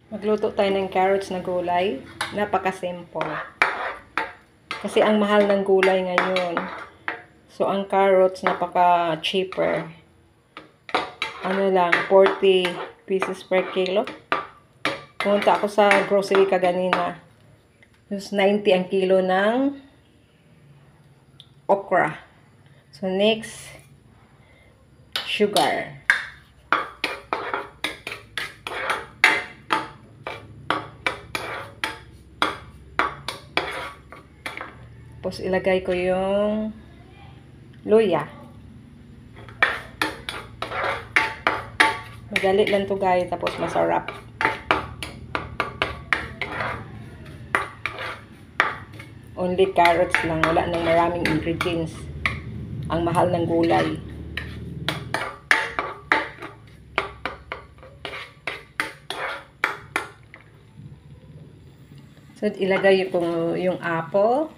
Magluto tayo ng carrots na gulay. Napaka-simple. Kasi ang mahal ng gulay ngayon. So, ang carrots, napaka-cheaper. Ano lang, 40 pieces per kilo. Pumunta ako sa grocery kaganina. 90 ang kilo ng okra. So, next, sugar. Tapos, ilagay ko yung luya. Madali lang to guys, tapos masarap. Only carrots lang, wala nang maraming ingredients. Ang mahal ng gulay. So, ilagay ko yung apple.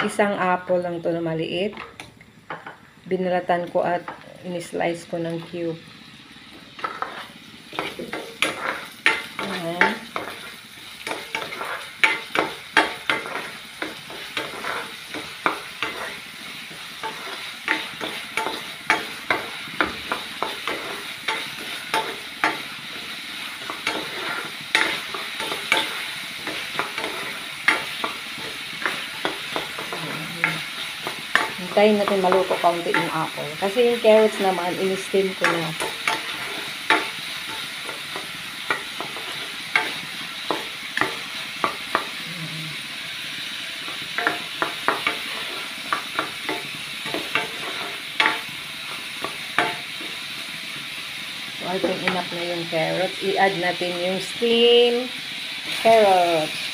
Isang apple lang to na maliit. Binalatan ko at in-slice ko ng cube. Ayan. Hintayin natin maluto kaunti yung apple. Kasi yung carrots naman, in-steam ko na. So, I think enough na yung carrots. I-add natin yung steam carrots.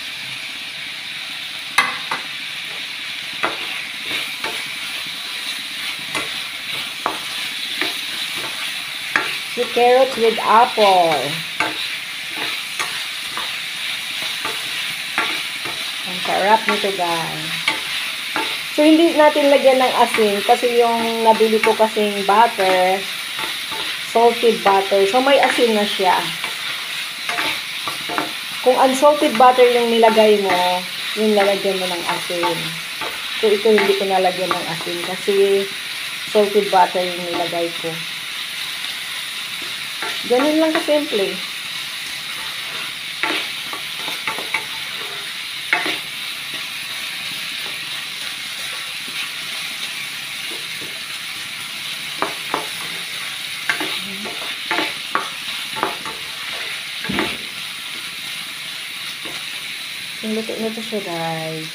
So, carrots with apple. Ang sarap nito guys. So, hindi natin lagyan ng asin kasi yung nabili ko kasing butter, salted butter. So, may asin na siya. Kung unsalted butter yung nilagay mo, yung lalagyan mo ng asin. So, ito hindi ko nalagyan ng asin kasi salted butter yung nilagay ko. Ganun lang kasimple. Luto na to siya guys.